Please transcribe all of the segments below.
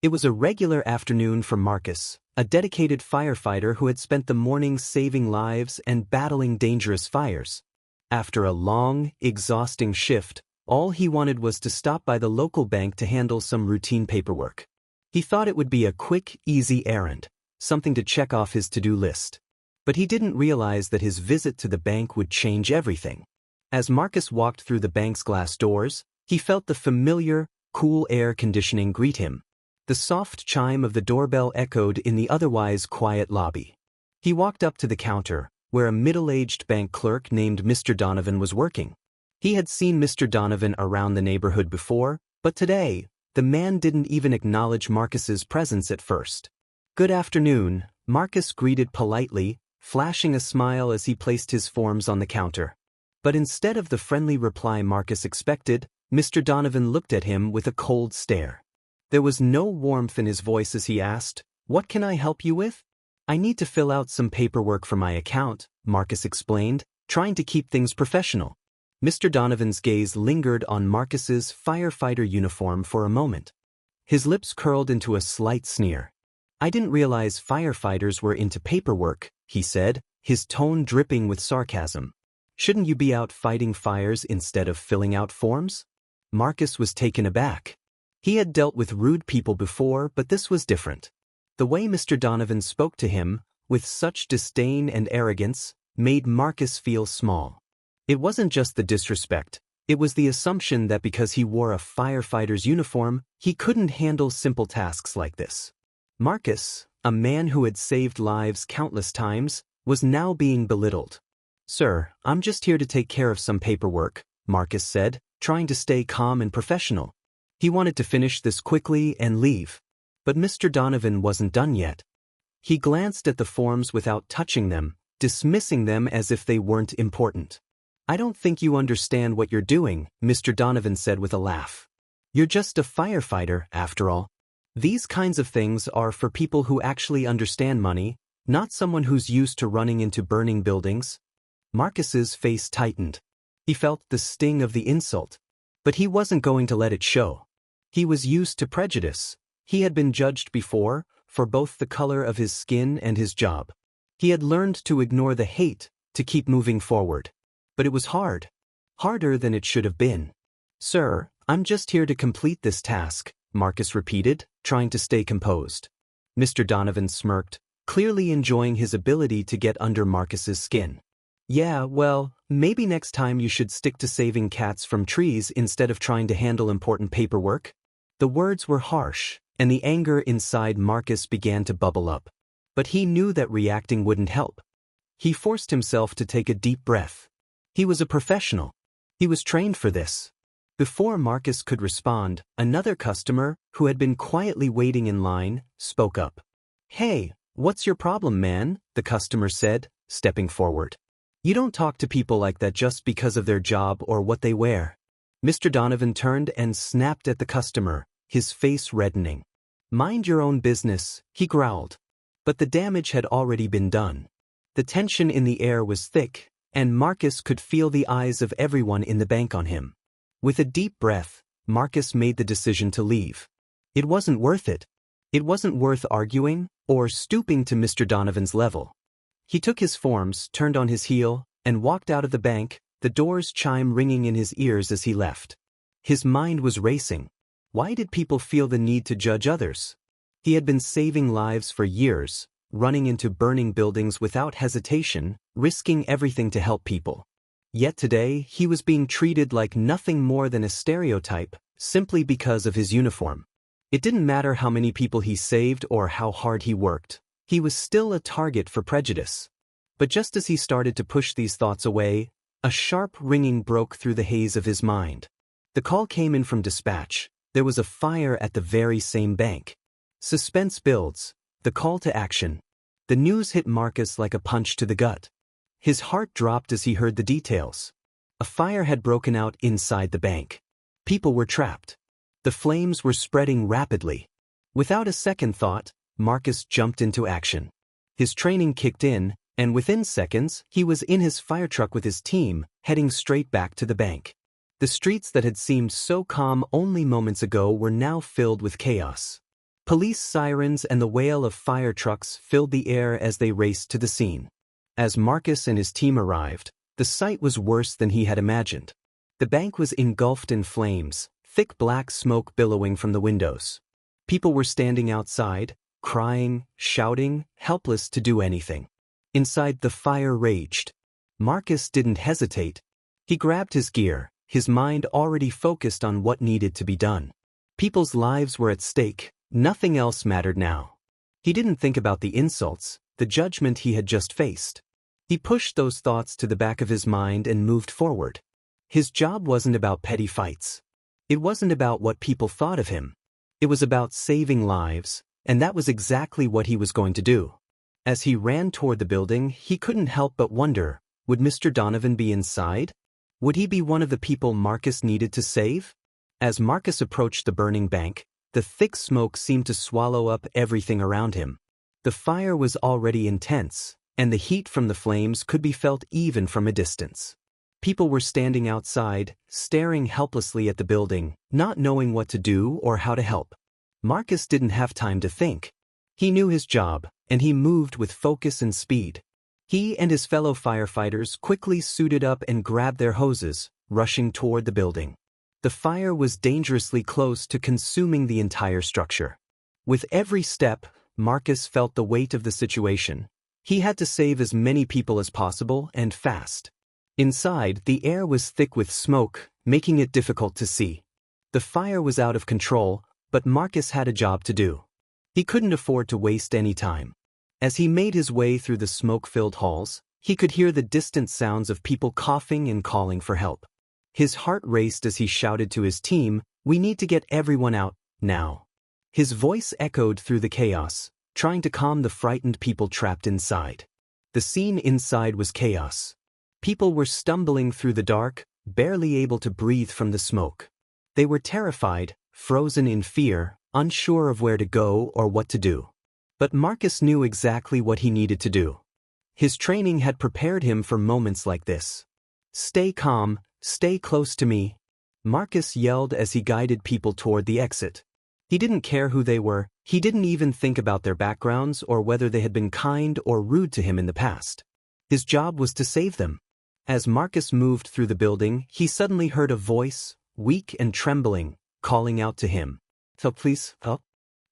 It was a regular afternoon for Marcus, a dedicated firefighter who had spent the morning saving lives and battling dangerous fires. After a long, exhausting shift, all he wanted was to stop by the local bank to handle some routine paperwork. He thought it would be a quick, easy errand, something to check off his to-do list. But he didn't realize that his visit to the bank would change everything. As Marcus walked through the bank's glass doors, he felt the familiar, cool air conditioning greet him. The soft chime of the doorbell echoed in the otherwise quiet lobby. He walked up to the counter, where a middle-aged bank clerk named Mr. Donovan was working. He had seen Mr. Donovan around the neighborhood before, but today, the man didn't even acknowledge Marcus's presence at first. "Good afternoon," Marcus greeted politely, flashing a smile as he placed his forms on the counter. But instead of the friendly reply Marcus expected, Mr. Donovan looked at him with a cold stare. There was no warmth in his voice as he asked, "What can I help you with?" "I need to fill out some paperwork for my account," Marcus explained, trying to keep things professional. Mr. Donovan's gaze lingered on Marcus's firefighter uniform for a moment. His lips curled into a slight sneer. "I didn't realize firefighters were into paperwork," he said, his tone dripping with sarcasm. "Shouldn't you be out fighting fires instead of filling out forms?" Marcus was taken aback. He had dealt with rude people before, but this was different. The way Mr. Donovan spoke to him, with such disdain and arrogance, made Marcus feel small. It wasn't just the disrespect, it was the assumption that because he wore a firefighter's uniform, he couldn't handle simple tasks like this. Marcus, a man who had saved lives countless times, was now being belittled. "Sir, I'm just here to take care of some paperwork," Marcus said, trying to stay calm and professional. He wanted to finish this quickly and leave. But Mr. Donovan wasn't done yet. He glanced at the forms without touching them, dismissing them as if they weren't important. "I don't think you understand what you're doing," Mr. Donovan said with a laugh. "You're just a firefighter, after all. These kinds of things are for people who actually understand money, not someone who's used to running into burning buildings." Marcus's face tightened. He felt the sting of the insult. But he wasn't going to let it show. He was used to prejudice. He had been judged before, for both the color of his skin and his job. He had learned to ignore the hate, to keep moving forward. But it was hard. Harder than it should have been. "Sir, I'm just here to complete this task," Marcus repeated, trying to stay composed. Mr. Donovan smirked, clearly enjoying his ability to get under Marcus's skin. "Yeah, well, maybe next time you should stick to saving cats from trees instead of trying to handle important paperwork." The words were harsh, and the anger inside Marcus began to bubble up. But he knew that reacting wouldn't help. He forced himself to take a deep breath. He was a professional. He was trained for this. Before Marcus could respond, another customer, who had been quietly waiting in line, spoke up. "Hey, what's your problem, man?" the customer said, stepping forward. "You don't talk to people like that just because of their job or what they wear." Mr. Donovan turned and snapped at the customer, his face reddening. "Mind your own business," he growled. But the damage had already been done. The tension in the air was thick, and Marcus could feel the eyes of everyone in the bank on him. With a deep breath, Marcus made the decision to leave. It wasn't worth it. It wasn't worth arguing or stooping to Mr. Donovan's level. He took his forms, turned on his heel, and walked out of the bank, the door's chime ringing in his ears as he left. His mind was racing. Why did people feel the need to judge others? He had been saving lives for years, running into burning buildings without hesitation, risking everything to help people. Yet today, he was being treated like nothing more than a stereotype, simply because of his uniform. It didn't matter how many people he saved or how hard he worked. He was still a target for prejudice. But just as he started to push these thoughts away, a sharp ringing broke through the haze of his mind. The call came in from dispatch. There was a fire at the very same bank. Suspense builds. The call to action. The news hit Marcus like a punch to the gut. His heart dropped as he heard the details. A fire had broken out inside the bank. People were trapped. The flames were spreading rapidly. Without a second thought, Marcus jumped into action. His training kicked in, and within seconds, he was in his fire truck with his team, heading straight back to the bank. The streets that had seemed so calm only moments ago were now filled with chaos. Police sirens and the wail of fire trucks filled the air as they raced to the scene. As Marcus and his team arrived, the sight was worse than he had imagined. The bank was engulfed in flames, thick black smoke billowing from the windows. People were standing outside, crying, shouting, helpless to do anything. Inside, the fire raged. Marcus didn't hesitate. He grabbed his gear, his mind already focused on what needed to be done. People's lives were at stake, nothing else mattered now. He didn't think about the insults, the judgment he had just faced. He pushed those thoughts to the back of his mind and moved forward. His job wasn't about petty fights. It wasn't about what people thought of him. It was about saving lives, and that was exactly what he was going to do. As he ran toward the building, he couldn't help but wonder, would Mr. Donovan be inside? Would he be one of the people Marcus needed to save? As Marcus approached the burning bank, the thick smoke seemed to swallow up everything around him. The fire was already intense, and the heat from the flames could be felt even from a distance. People were standing outside, staring helplessly at the building, not knowing what to do or how to help. Marcus didn't have time to think. He knew his job, and he moved with focus and speed. He and his fellow firefighters quickly suited up and grabbed their hoses, rushing toward the building. The fire was dangerously close to consuming the entire structure. With every step, Marcus felt the weight of the situation. He had to save as many people as possible and fast. Inside, the air was thick with smoke, making it difficult to see. The fire was out of control, but Marcus had a job to do. He couldn't afford to waste any time. As he made his way through the smoke-filled halls, he could hear the distant sounds of people coughing and calling for help. His heart raced as he shouted to his team, "We need to get everyone out, now." His voice echoed through the chaos, trying to calm the frightened people trapped inside. The scene inside was chaos. People were stumbling through the dark, barely able to breathe from the smoke. They were terrified, frozen in fear, unsure of where to go or what to do. But Marcus knew exactly what he needed to do. His training had prepared him for moments like this. "Stay calm, stay close to me," Marcus yelled as he guided people toward the exit. He didn't care who they were, he didn't even think about their backgrounds or whether they had been kind or rude to him in the past. His job was to save them. As Marcus moved through the building, he suddenly heard a voice, weak and trembling, calling out to him. "Help, please, help."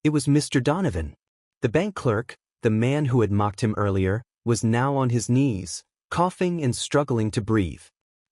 It was Mr. Donovan. The bank clerk, the man who had mocked him earlier, was now on his knees, coughing and struggling to breathe.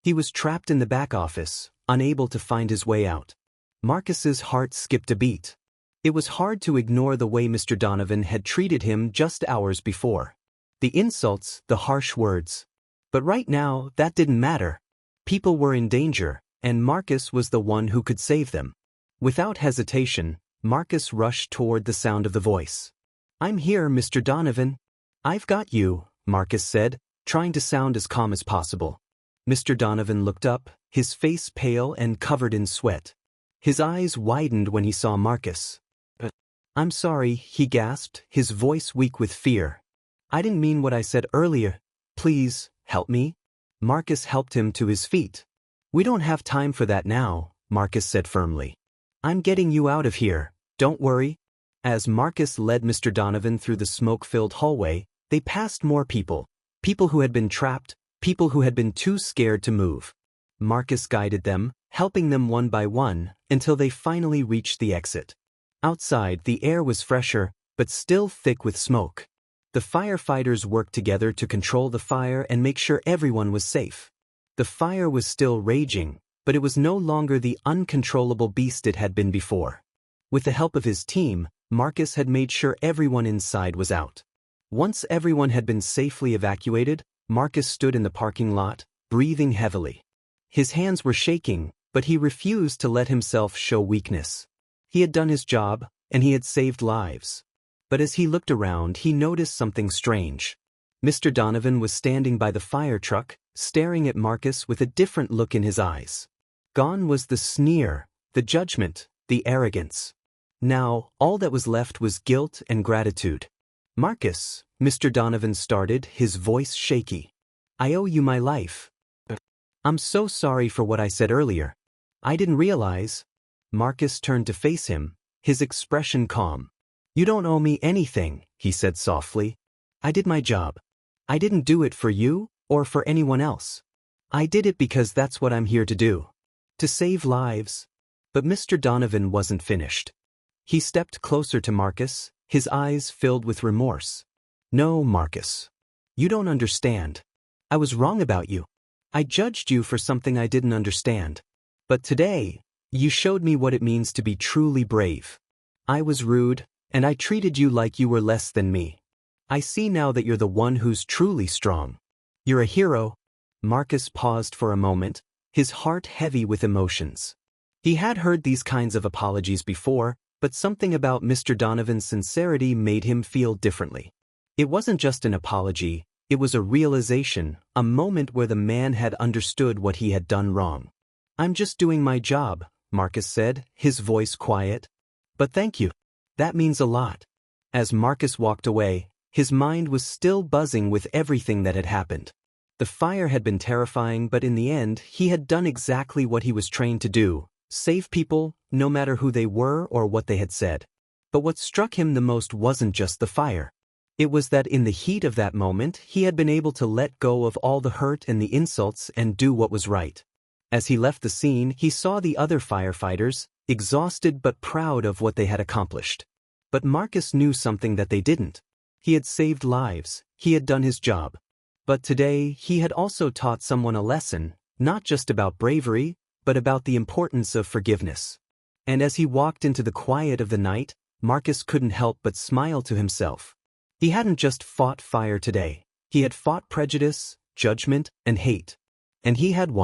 He was trapped in the back office, unable to find his way out. Marcus's heart skipped a beat. It was hard to ignore the way Mr. Donovan had treated him just hours before. The insults, the harsh words. But right now, that didn't matter. People were in danger, and Marcus was the one who could save them. Without hesitation, Marcus rushed toward the sound of the voice. "I'm here, Mr. Donovan." "I've got you," Marcus said, trying to sound as calm as possible. Mr. Donovan looked up, his face pale and covered in sweat. His eyes widened when he saw Marcus. "I'm sorry," he gasped, his voice weak with fear. "I didn't mean what I said earlier. Please, help me." Marcus helped him to his feet. "We don't have time for that now," Marcus said firmly. "I'm getting you out of here, don't worry." As Marcus led Mr. Donovan through the smoke-filled hallway, they passed more people. People who had been trapped, people who had been too scared to move. Marcus guided them, helping them one by one, until they finally reached the exit. Outside, the air was fresher, but still thick with smoke. The firefighters worked together to control the fire and make sure everyone was safe. The fire was still raging, but it was no longer the uncontrollable beast it had been before. With the help of his team, Marcus had made sure everyone inside was out. Once everyone had been safely evacuated, Marcus stood in the parking lot, breathing heavily. His hands were shaking, but he refused to let himself show weakness. He had done his job, and he had saved lives. But as he looked around, he noticed something strange. Mr. Donovan was standing by the fire truck, staring at Marcus with a different look in his eyes. Gone was the sneer, the judgment, the arrogance. Now, all that was left was guilt and gratitude. "Marcus," Mr. Donovan started, his voice shaky. "I owe you my life. I'm so sorry for what I said earlier. I didn't realize." Marcus turned to face him, his expression calm. You don't owe me anything, he said softly. I did my job. I didn't do it for you or for anyone else. I did it because that's what I'm here to do. To save lives. But Mr. Donovan wasn't finished. He stepped closer to Marcus, his eyes filled with remorse. No, Marcus. You don't understand. I was wrong about you. I judged you for something I didn't understand. But today, you showed me what it means to be truly brave. I was rude, and I treated you like you were less than me. I see now that you're the one who's truly strong. You're a hero. Marcus paused for a moment, his heart heavy with emotions. He had heard these kinds of apologies before, but something about Mr. Donovan's sincerity made him feel differently. It wasn't just an apology, it was a realization, a moment where the man had understood what he had done wrong. I'm just doing my job, Marcus said, his voice quiet. But thank you. That means a lot. As Marcus walked away, his mind was still buzzing with everything that had happened. The fire had been terrifying, but in the end, he had done exactly what he was trained to do, save people, no matter who they were or what they had said. But what struck him the most wasn't just the fire. It was that in the heat of that moment, he had been able to let go of all the hurt and the insults and do what was right. As he left the scene, he saw the other firefighters, exhausted but proud of what they had accomplished. But Marcus knew something that they didn't. He had saved lives, he had done his job. But today, he had also taught someone a lesson, not just about bravery, but about the importance of forgiveness. And as he walked into the quiet of the night, Marcus couldn't help but smile to himself. He hadn't just fought fire today. He had fought prejudice, judgment, and hate. And he had won.